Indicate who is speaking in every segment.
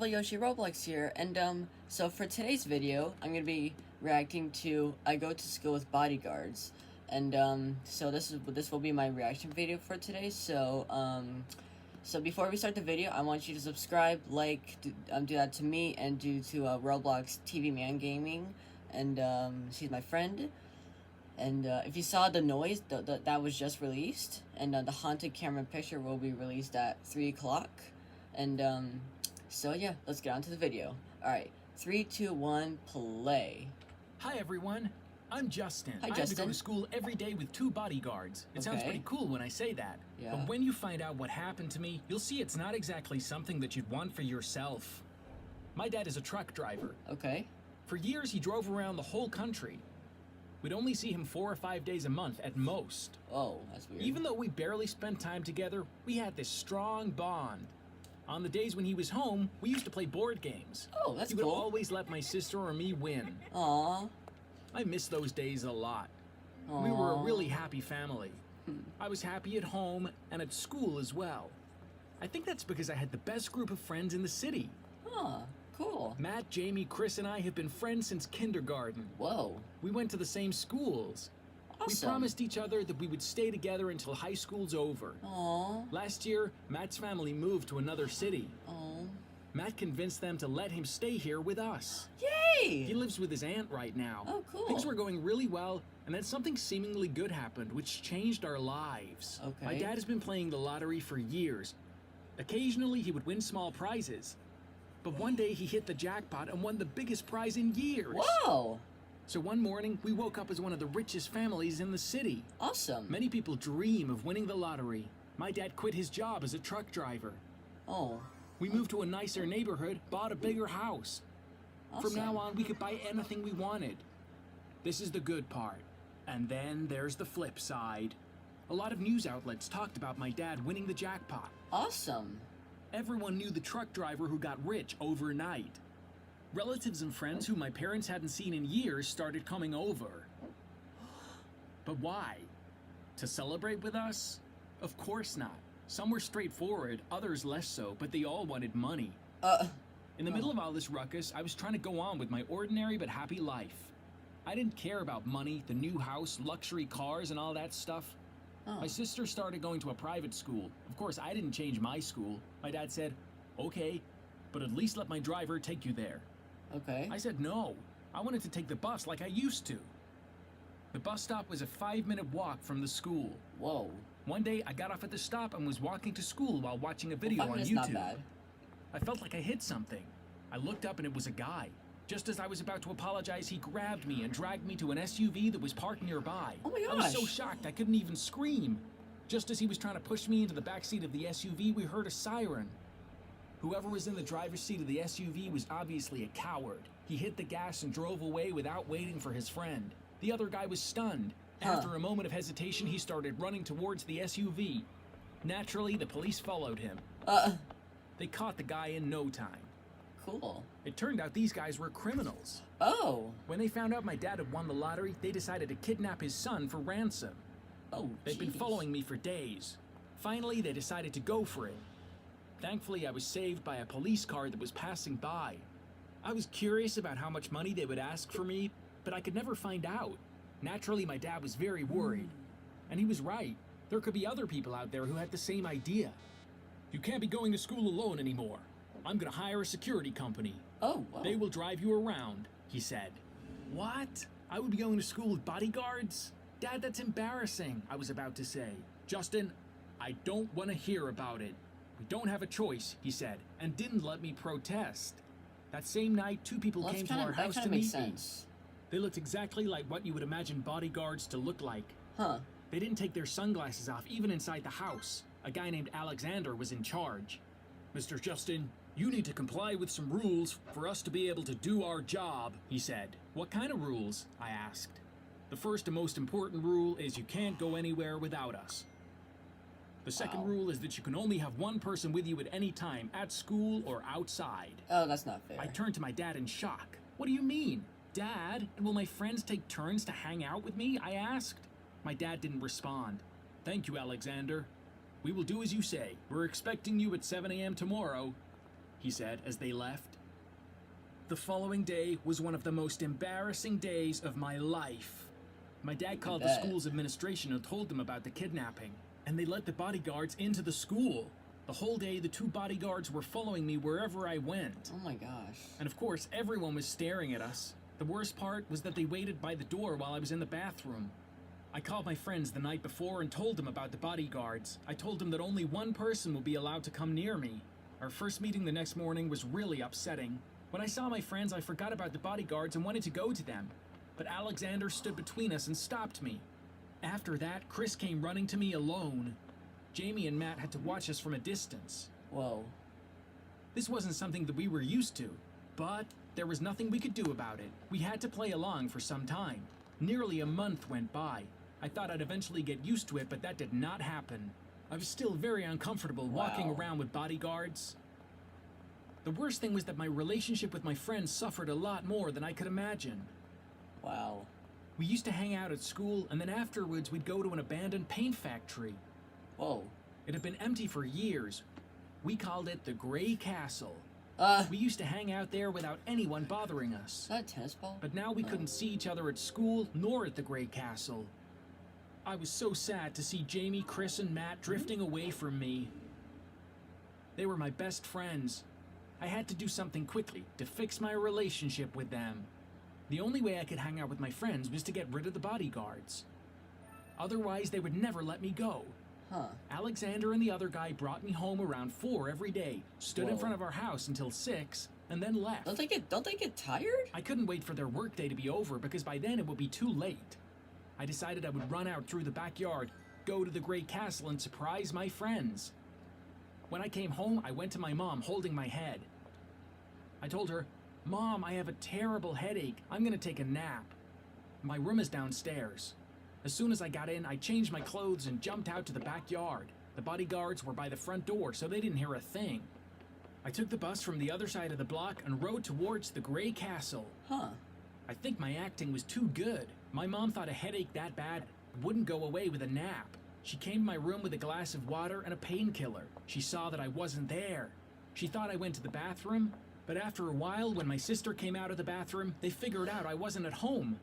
Speaker 1: Purple Yoshi Roblox here, and so for today's video, I'm gonna be reacting to I Go to School with BodyGuards, and so this will be my reaction video for today. So before we start the video, I want you to subscribe, like, do that to me, and do to Roblox TV Man Gaming, and she's my friend. And if you saw the noise, that was just released, and the haunted camera picture will be released at 3 o'clock. And so yeah, let's get on to the video. Alright, 3, 2, 1, play.
Speaker 2: Hi everyone, I'm Justin.
Speaker 1: Hi,
Speaker 2: I have
Speaker 1: Justin.
Speaker 2: to go to school every day with 2 bodyguards. It sounds pretty cool when I say that.
Speaker 1: Yeah.
Speaker 2: But when you find out what happened to me, you'll see it's not exactly something that you'd want for yourself. My dad is a truck driver.
Speaker 1: Okay.
Speaker 2: For years he drove around the whole country. We'd only see him 4 or 5 days a month at most.
Speaker 1: Oh, that's weird.
Speaker 2: Even though we barely spent time together, we had this strong bond. On the days when he was home, we used to play board games.
Speaker 1: Oh, that's
Speaker 2: He would
Speaker 1: cool.
Speaker 2: always let my sister or me win.
Speaker 1: Aww.
Speaker 2: I miss those days a lot.
Speaker 1: Aww.
Speaker 2: We were a really happy family. I was happy at home and at school as well. I think that's because I had the best group of friends in the city.
Speaker 1: Huh, cool.
Speaker 2: Matt, Jamie, Chris, and I have been friends since kindergarten.
Speaker 1: Whoa.
Speaker 2: We went to the same schools.
Speaker 1: Awesome.
Speaker 2: We promised each other that we would stay together until high school's over.
Speaker 1: Aww.
Speaker 2: Last year, Matt's family moved to another city.
Speaker 1: Aww.
Speaker 2: Matt convinced them to let him stay here with us.
Speaker 1: Yay!
Speaker 2: He lives with his aunt right now.
Speaker 1: Oh, cool.
Speaker 2: Things were going really well, and then something seemingly good happened, which changed our lives.
Speaker 1: Okay.
Speaker 2: My dad has been playing the lottery for years. Occasionally, he would win small prizes. But one day, he hit the jackpot and won the biggest prize in years.
Speaker 1: Whoa!
Speaker 2: So one morning, we woke up as one of the richest families in the city.
Speaker 1: Awesome.
Speaker 2: Many people dream of winning the lottery. My dad quit his job as a truck driver.
Speaker 1: Oh.
Speaker 2: We moved to a nicer neighborhood, bought a bigger house.
Speaker 1: Awesome.
Speaker 2: From now on, we could buy anything we wanted. This is the good part. And then there's the flip side. A lot of news outlets talked about my dad winning the jackpot.
Speaker 1: Awesome.
Speaker 2: Everyone knew the truck driver who got rich overnight. Relatives and friends who my parents hadn't seen in years started coming over. But why? To celebrate with us? Of course not. Some were straightforward, others less so, but they all wanted money. In the middle of all this ruckus, I was trying to go on with my ordinary but happy life. I didn't care about money, the new house, luxury cars, and all that stuff.
Speaker 1: Oh.
Speaker 2: My sister started going to a private school. Of course, I didn't change my school. My dad said, "Okay, but at least let my driver take you there."
Speaker 1: Okay.
Speaker 2: I said no. I wanted to take the bus like I used to. The bus stop was a 5-minute walk from the school.
Speaker 1: Whoa.
Speaker 2: One day, I got off at the stop and was walking to school while watching a video on
Speaker 1: That's
Speaker 2: YouTube.
Speaker 1: not bad.
Speaker 2: I felt like I hit something. I looked up and it was a guy. Just as I was about to apologize, he grabbed me and dragged me to an SUV that was parked nearby.
Speaker 1: Oh my gosh.
Speaker 2: I was so shocked I couldn't even scream. Just as he was trying to push me into the backseat of the SUV, we heard a siren. Whoever was in the driver's seat of the SUV was obviously a coward. He hit the gas and drove away without waiting for his friend. The other guy was stunned. After a moment of hesitation, he started running towards the SUV. Naturally, the police followed him. They caught the guy in no time.
Speaker 1: Cool.
Speaker 2: It turned out these guys were criminals.
Speaker 1: Oh.
Speaker 2: When they found out my dad had won the lottery, they decided to kidnap his son for ransom.
Speaker 1: Oh,
Speaker 2: They'd been
Speaker 1: jeez.
Speaker 2: following me for days. Finally, they decided to go for it. Thankfully, I was saved by a police car that was passing by. I was curious about how much money they would ask for me, but I could never find out. Naturally, my dad was very worried. And he was right. There could be other people out there who had the same idea. "You can't be going to school alone anymore. I'm gonna hire a security company.
Speaker 1: Oh, wow.
Speaker 2: They will drive you around," he said. What? I would be going to school with bodyguards? Dad, that's embarrassing, I was about to say. Justin, I don't want to hear about it. We don't have a choice, he said, and didn't let me protest. That same night, 2 people
Speaker 1: Well,
Speaker 2: came
Speaker 1: that's
Speaker 2: to our house to
Speaker 1: makes
Speaker 2: meet me.
Speaker 1: sense.
Speaker 2: They looked exactly like what you would imagine bodyguards to look like.
Speaker 1: Huh.
Speaker 2: They didn't take their sunglasses off, even inside the house. A guy named Alexander was in charge. "Mr. Justin, you need to comply with some rules for us to be able to do our job," he said. "What kind of rules?" I asked. "The first and most important rule is you can't go anywhere without us. The second
Speaker 1: Wow.
Speaker 2: rule is that you can only have one person with you at any time, at school or outside."
Speaker 1: Oh, that's not fair.
Speaker 2: I turned to my dad in shock. "What do you mean? Dad, and will my friends take turns to hang out with me?" I asked. My dad didn't respond. "Thank you, Alexander. We will do as you say. We're expecting you at 7 a.m. tomorrow." he said as they left. The following day was one of the most embarrassing days of my life. My dad called the school's administration and told them about the kidnapping, and they let the bodyguards into the school. The whole day, the 2 bodyguards were following me wherever I went.
Speaker 1: Oh my gosh.
Speaker 2: And of course, everyone was staring at us. The worst part was that they waited by the door while I was in the bathroom. I called my friends the night before and told them about the bodyguards. I told them that only one person would be allowed to come near me. Our first meeting the next morning was really upsetting. When I saw my friends, I forgot about the bodyguards and wanted to go to them. But Alexander stood between us and stopped me. After that, Chris came running to me alone. Jamie and Matt had to watch us from a distance.
Speaker 1: Whoa.
Speaker 2: This wasn't something that we were used to, but there was nothing we could do about it. We had to play along for some time. Nearly a month went by. I thought I'd eventually get used to it, but that did not happen. I was still very uncomfortable walking around with bodyguards. The worst thing was that my relationship with my friends suffered a lot more than I could imagine.
Speaker 1: Wow.
Speaker 2: We used to hang out at school, and then afterwards we'd go to an abandoned paint factory.
Speaker 1: Whoa.
Speaker 2: It had been empty for years. We called it the Gray Castle. We used to hang out there without anyone bothering us.
Speaker 1: Is that a tennis ball?
Speaker 2: But now we couldn't see each other at school nor at the Gray Castle. I was so sad to see Jamie, Chris, and Matt drifting away from me. They were my best friends. I had to do something quickly to fix my relationship with them. The only way I could hang out with my friends was to get rid of the bodyguards. Otherwise, they would never let me go.
Speaker 1: Huh.
Speaker 2: Alexander and the other guy brought me home around 4 every day, stood in front of our house until 6, and then left.
Speaker 1: Don't they get tired?
Speaker 2: I couldn't wait for their workday to be over because by then it would be too late. I decided I would run out through the backyard, go to the Gray Castle, and surprise my friends. When I came home, I went to my mom holding my head. I told her, "Mom, I have a terrible headache. I'm gonna take a nap. My room is downstairs." As soon as I got in, I changed my clothes and jumped out to the backyard. The bodyguards were by the front door, so they didn't hear a thing. I took the bus from the other side of the block and rode towards the Gray Castle.
Speaker 1: Huh.
Speaker 2: I think my acting was too good. My mom thought a headache that bad wouldn't go away with a nap. She came to my room with a glass of water and a painkiller. She saw that I wasn't there. She thought I went to the bathroom, but after a while, when my sister came out of the bathroom, they figured out I wasn't at home.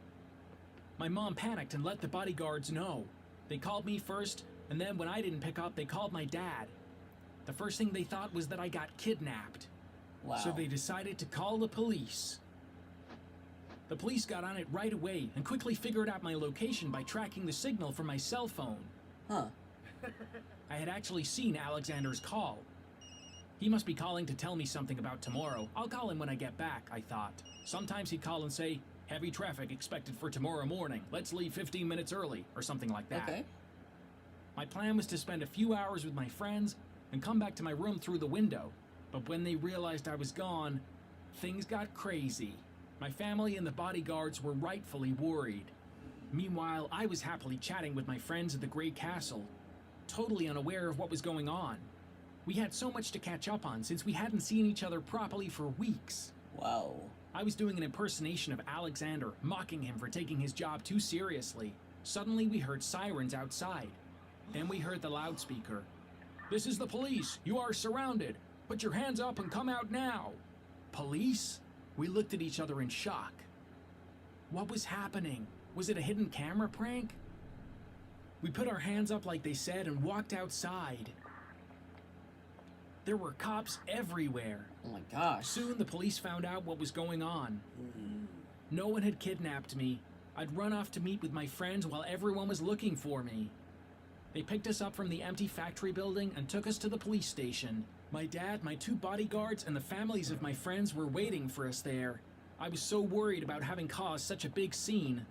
Speaker 2: My mom panicked and let the bodyguards know. They called me first, and then when I didn't pick up, they called my dad. The first thing they thought was that I got kidnapped.
Speaker 1: Wow.
Speaker 2: So they decided to call the police. The police got on it right away and quickly figured out my location by tracking the signal from my cell phone.
Speaker 1: Huh.
Speaker 2: I had actually seen Alexander's call. He must be calling to tell me something about tomorrow. I'll call him when I get back, I thought. Sometimes he'd call and say, "Heavy traffic expected for tomorrow morning. Let's leave 15 minutes early," or something like that.
Speaker 1: Okay.
Speaker 2: My plan was to spend a few hours with my friends and come back to my room through the window. But when they realized I was gone, things got crazy. My family and the bodyguards were rightfully worried. Meanwhile, I was happily chatting with my friends at the Gray Castle, totally unaware of what was going on. We had so much to catch up on since we hadn't seen each other properly for weeks.
Speaker 1: Wow.
Speaker 2: I was doing an impersonation of Alexander, mocking him for taking his job too seriously. Suddenly we heard sirens outside. Then we heard the loudspeaker. "This is the police. You are surrounded. Put your hands up and come out now." Police? We looked at each other in shock. What was happening? Was it a hidden camera prank? We put our hands up like they said and walked outside. There were cops everywhere.
Speaker 1: Oh my gosh.
Speaker 2: Soon the police found out what was going on. No one had kidnapped me. I'd run off to meet with my friends while everyone was looking for me. They picked us up from the empty factory building and took us to the police station. My dad, my 2 bodyguards, and the families of my friends were waiting for us there. I was so worried about having caused such a big scene.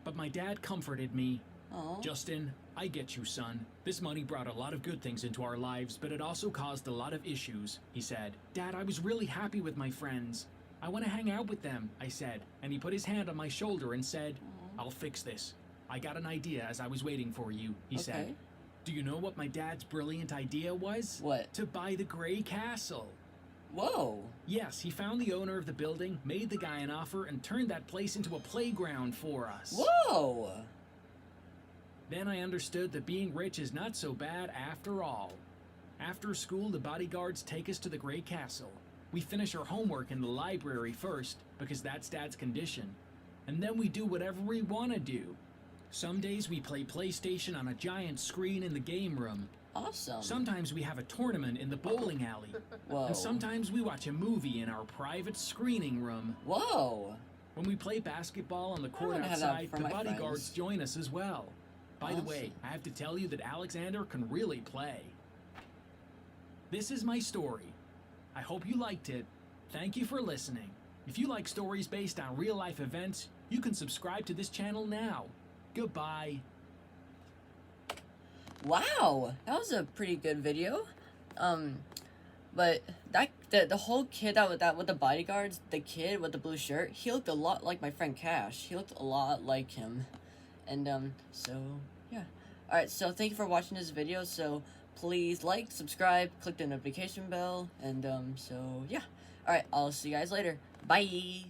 Speaker 2: But my dad comforted me.
Speaker 1: Oh.
Speaker 2: "Justin, I get you, son. This money brought a lot of good things into our lives, but it also caused a lot of issues," he said. "Dad, I was really happy with my friends. I want to hang out with them," I said, and he put his hand on my shoulder and said, "I'll fix this. I got an idea as I was waiting for you," he said. Do you know what my dad's brilliant idea was?
Speaker 1: What?
Speaker 2: To buy the Gray Castle.
Speaker 1: Whoa.
Speaker 2: Yes, he found the owner of the building, made the guy an offer, and turned that place into a playground for us.
Speaker 1: Whoa.
Speaker 2: Then I understood that being rich is not so bad after all. After school, the bodyguards take us to the Gray Castle. We finish our homework in the library first, because that's Dad's condition. And then we do whatever we want to do. Some days we play PlayStation on a giant screen in the game room.
Speaker 1: Awesome.
Speaker 2: Sometimes we have a tournament in the bowling alley.
Speaker 1: Whoa.
Speaker 2: And sometimes we watch a movie in our private screening room.
Speaker 1: Whoa.
Speaker 2: When we play basketball on the court
Speaker 1: wanna have that
Speaker 2: outside,
Speaker 1: for
Speaker 2: the
Speaker 1: my
Speaker 2: BodyGuards
Speaker 1: friends.
Speaker 2: join us as well. By the way,
Speaker 1: Awesome.
Speaker 2: I have to tell you that Alexander can really play. This is my story. I hope you liked it. Thank you for listening. If you like stories based on real-life events, you can subscribe to this channel now. Goodbye.
Speaker 1: Wow, that was a pretty good video. But the whole kid with the bodyguards, the kid with the blue shirt, he looked a lot like my friend Cash. He looked a lot like him. And so yeah. Alright, so thank you for watching this video. So please like, subscribe, click the notification bell, and so yeah. Alright, I'll see you guys later. Bye.